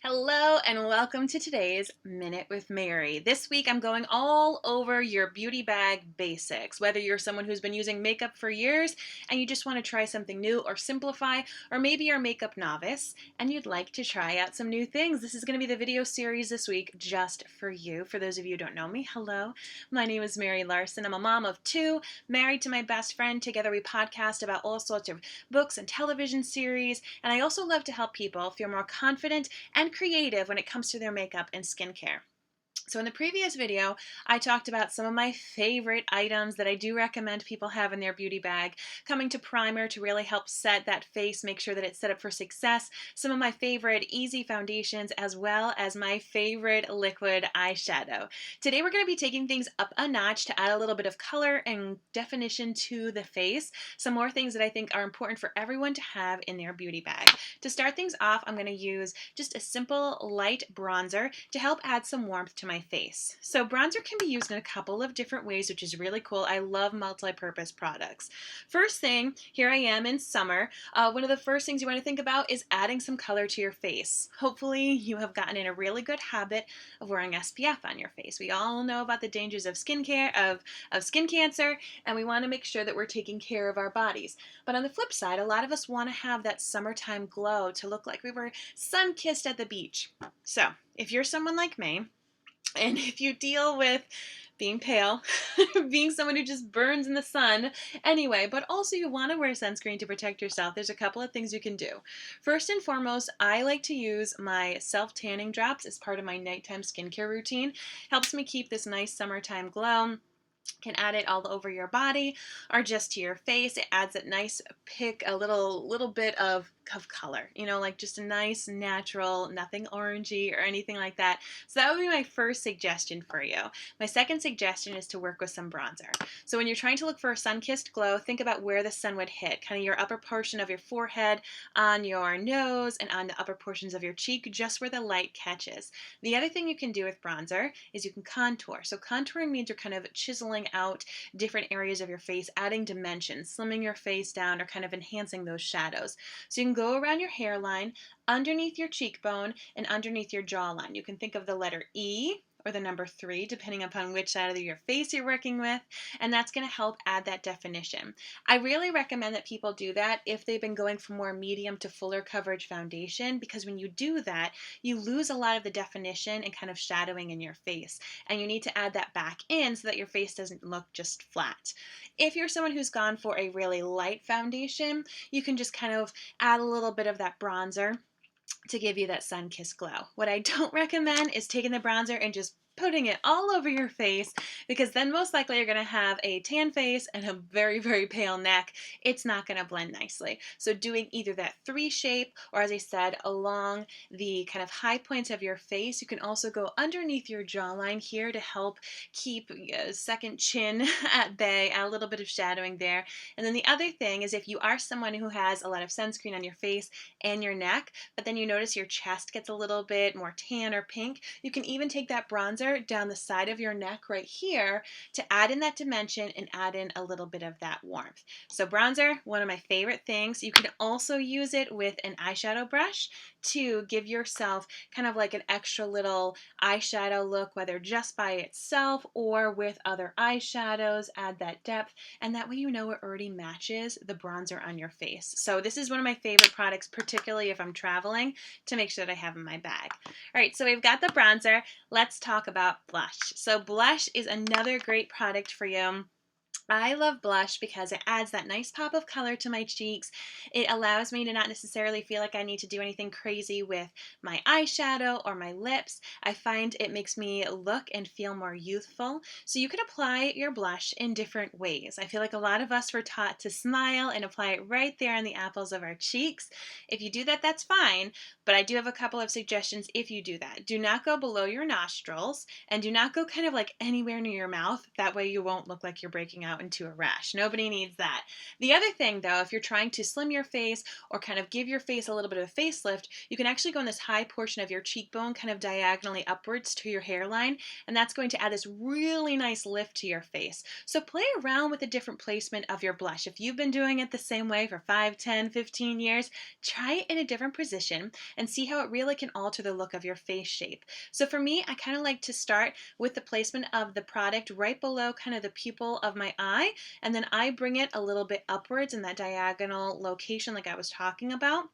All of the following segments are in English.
Hello and welcome to today's Minute with Mary. This week I'm going all over your beauty bag basics. Whether you're someone who's been using makeup for years and you just want to try something new or simplify, or maybe you're a makeup novice and you'd like to try out some new things. This is going to be the video series this week just for you. For those of you who don't know me, hello. My name is Mary Larson. I'm a mom of two, married to my best friend. Together we podcast about all sorts of books and television series, and I also love to help people feel more confident and creative when it comes to their makeup and skincare. So in the previous video, I talked about some of my favorite items that I do recommend people have in their beauty bag, coming to primer to really help set that face, make sure that it's set up for success, some of my favorite easy foundations, as well as my favorite liquid eyeshadow. Today we're going to be taking things up a notch to add a little bit of color and definition to the face, some more things that I think are important for everyone to have in their beauty bag. To start things off, I'm going to use just a simple light bronzer to help add some warmth to my face. So bronzer can be used in a couple of different ways, which is really cool. I love multi-purpose products. First thing, here I am in summer. One of the first things you want to think about is adding some color to your face. Hopefully you have gotten in a really good habit of wearing SPF on your face. We all know about the dangers of skin cancer, and we want to make sure that we're taking care of our bodies. But on the flip side, a lot of us want to have that summertime glow to look like we were sun-kissed at the beach. So if you're someone like me, and if you deal with being pale, being someone who just burns in the sun anyway, but also you want to wear sunscreen to protect yourself, there's a couple of things you can do. First and foremost, I like to use my self-tanning drops as part of my nighttime skincare routine. Helps me keep this nice summertime glow. Can add it all over your body or just to your face. It adds a nice pick, a little bit of color, like just a nice natural, nothing orangey or anything like that. So that would be my first suggestion for you. My second suggestion is to work with some bronzer. So when you're trying to look for a sun-kissed glow, think about where the sun would hit, kind of your upper portion of your forehead, on your nose, and on the upper portions of your cheek, just where the light catches. The other thing you can do with bronzer is you can contour. So contouring means you're kind of chiseling out different areas of your face, adding dimension, slimming your face down, or kind of enhancing those shadows. So you can go around your hairline, underneath your cheekbone, and underneath your jawline. You can think of the letter E or the number 3, depending upon which side of your face you're working with, and that's going to help add that definition. I really recommend that people do that if they've been going for more medium to fuller coverage foundation, because when you do that, you lose a lot of the definition and kind of shadowing in your face, and you need to add that back in so that your face doesn't look just flat. If you're someone who's gone for a really light foundation, you can just kind of add a little bit of that bronzer to give you that sun-kissed glow. What I don't recommend is taking the bronzer and just putting it all over your face, because then most likely you're going to have a tan face and a very, very pale neck. It's not going to blend nicely. So doing either that 3 shape, or as I said, along the kind of high points of your face. You can also go underneath your jawline here to help keep a second chin at bay, add a little bit of shadowing there. And then the other thing is, if you are someone who has a lot of sunscreen on your face and your neck, but then you notice your chest gets a little bit more tan or pink, you can even take that bronzer down the side of your neck right here to add in that dimension and add in a little bit of that warmth. So bronzer, one of my favorite things. You can also use it with an eyeshadow brush to give yourself kind of like an extra little eyeshadow look, whether just by itself or with other eyeshadows. Add that depth, and that way you know it already matches the bronzer on your face. So this is one of my favorite products, particularly if I'm traveling, to make sure that I have in my bag. All right, so we've got the bronzer. Let's talk about blush. So blush is another great product for you. I love blush because it adds that nice pop of color to my cheeks. It allows me to not necessarily feel like I need to do anything crazy with my eyeshadow or my lips. I find it makes me look and feel more youthful. So you can apply your blush in different ways. I feel like a lot of us were taught to smile and apply it right there on the apples of our cheeks. If you do that, that's fine, but I do have a couple of suggestions if you do that. Do not go below your nostrils, and do not go kind of like anywhere near your mouth. That way you won't look like you're breaking out out into a rash. Nobody needs that. The other thing though, if you're trying to slim your face or kind of give your face a little bit of a facelift, you can actually go in this high portion of your cheekbone kind of diagonally upwards to your hairline, and that's going to add this really nice lift to your face. So play around with a different placement of your blush. If you've been doing it the same way for 5, 10, 15 years, try it in a different position and see how it really can alter the look of your face shape. So for me, I kind of like to start with the placement of the product right below kind of the pupil of my eye, and then I bring it a little bit upwards in that diagonal location like I was talking about.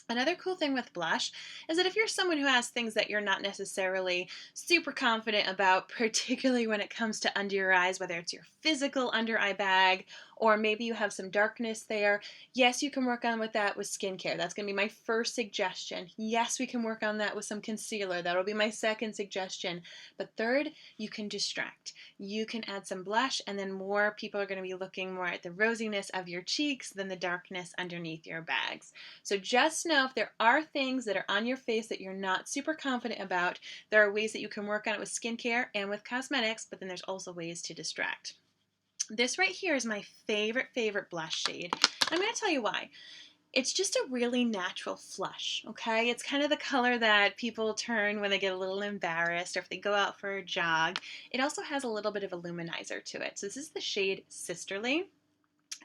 Another cool thing with blush is that if you're someone who has things that you're not necessarily super confident about, particularly when it comes to under your eyes, whether it's your physical under eye bag or maybe you have some darkness there, yes, you can work on with that with skincare. That's going to be my first suggestion. Yes, we can work on that with some concealer. That'll be my second suggestion. But third, you can distract. You can add some blush, and then more people are going to be looking more at the rosiness of your cheeks than the darkness underneath your bags. So just know if there are things that are on your face that you're not super confident about, there are ways that you can work on it with skincare and with cosmetics, but then there's also ways to distract. This right here is my favorite blush shade. I'm going to tell you why. It's just a really natural flush, okay? It's kind of the color that people turn when they get a little embarrassed or if they go out for a jog. It also has a little bit of a luminizer to it. So this is the shade Sisterly.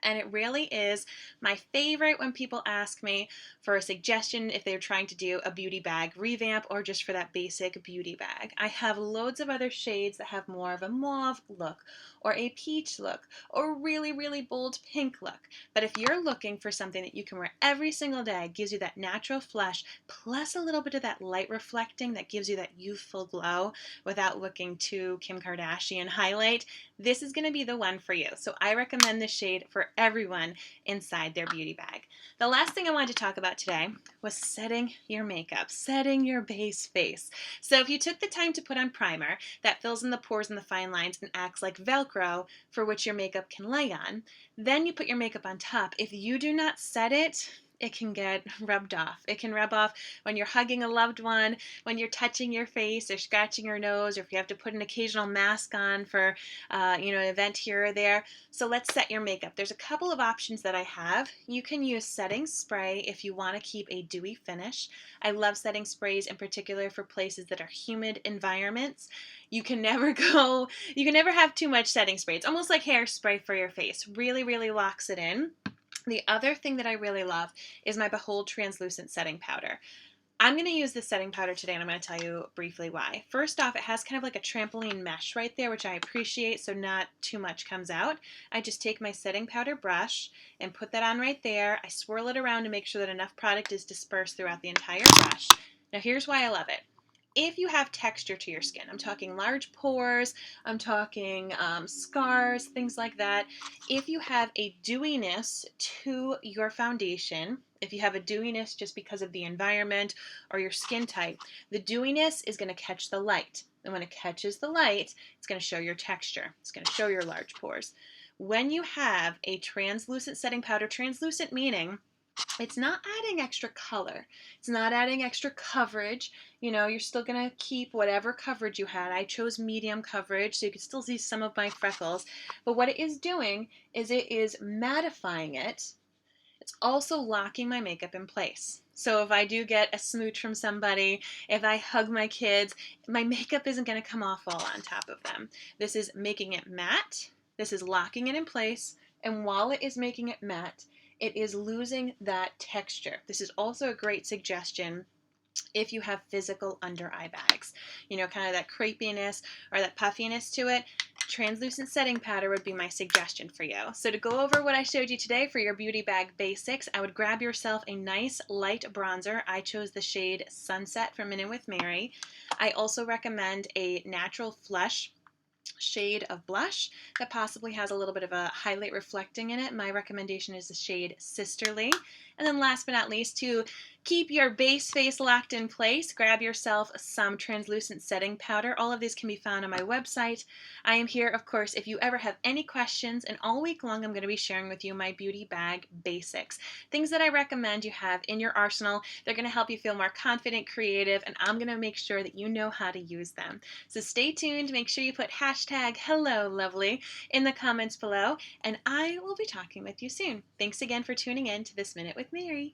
And it really is my favorite when people ask me for a suggestion if they're trying to do a beauty bag revamp or just for that basic beauty bag. I have loads of other shades that have more of a mauve look or a peach look or really bold pink look. But if you're looking for something that you can wear every single day, gives you that natural flush plus a little bit of that light reflecting that gives you that youthful glow without looking too Kim Kardashian highlight, this is going to be the one for you. So I recommend this shade for everyone inside their beauty bag. The last thing I wanted to talk about today was setting your makeup, setting your base face. So if you took the time to put on primer that fills in the pores and the fine lines and acts like Velcro for which your makeup can lay on, then you put your makeup on top. If you do not set it, it can get rubbed off. It can rub off when you're hugging a loved one, when you're touching your face or scratching your nose, or if you have to put an occasional mask on for an event here or there. So let's set your makeup. There's a couple of options that I have. You can use setting spray if you want to keep a dewy finish. I love setting sprays in particular for places that are humid environments. You can never have too much setting spray. It's almost like hairspray for your face. Really locks it in. The other thing that I really love is my Behold Translucent Setting Powder. I'm going to use this setting powder today, and I'm going to tell you briefly why. First off, it has kind of like a trampoline mesh right there, which I appreciate, so not too much comes out. I just take my setting powder brush and put that on right there. I swirl it around to make sure that enough product is dispersed throughout the entire brush. Now here's why I love it. If you have texture to your skin, I'm talking large pores, I'm talking scars, things like that. If you have a dewiness to your foundation, if you have a dewiness just because of the environment or your skin type, the dewiness is going to catch the light. And when it catches the light, it's going to show your texture. It's going to show your large pores. When you have a translucent setting powder, translucent meaning it's not adding extra color. It's not adding extra coverage. You're still going to keep whatever coverage you had. I chose medium coverage, so you can still see some of my freckles. But what it is doing is it is mattifying it. It's also locking my makeup in place. So if I do get a smooch from somebody, if I hug my kids, my makeup isn't going to come off all on top of them. This is making it matte. This is locking it in place. And while it is making it matte, it is losing that texture. This is also a great suggestion if you have physical under eye bags. Kind of that crepiness or that puffiness to it. Translucent setting powder would be my suggestion for you. So to go over what I showed you today for your beauty bag basics, I would grab yourself a nice light bronzer. I chose the shade Sunset from Minute with Mary. I also recommend a natural flush shade of blush that possibly has a little bit of a highlight reflecting in it. My recommendation is the shade Sisterly. And then last but not least, to Keep your base face locked in place. Grab yourself some translucent setting powder. All of these can be found on my website. I am here, of course, if you ever have any questions, and all week long I'm going to be sharing with you my beauty bag basics. Things that I recommend you have in your arsenal. They're going to help you feel more confident, creative, and I'm going to make sure that you know how to use them. So stay tuned. Make sure you put hashtag Hello Lovely in the comments below, and I will be talking with you soon. Thanks again for tuning in to This Minute with Mary.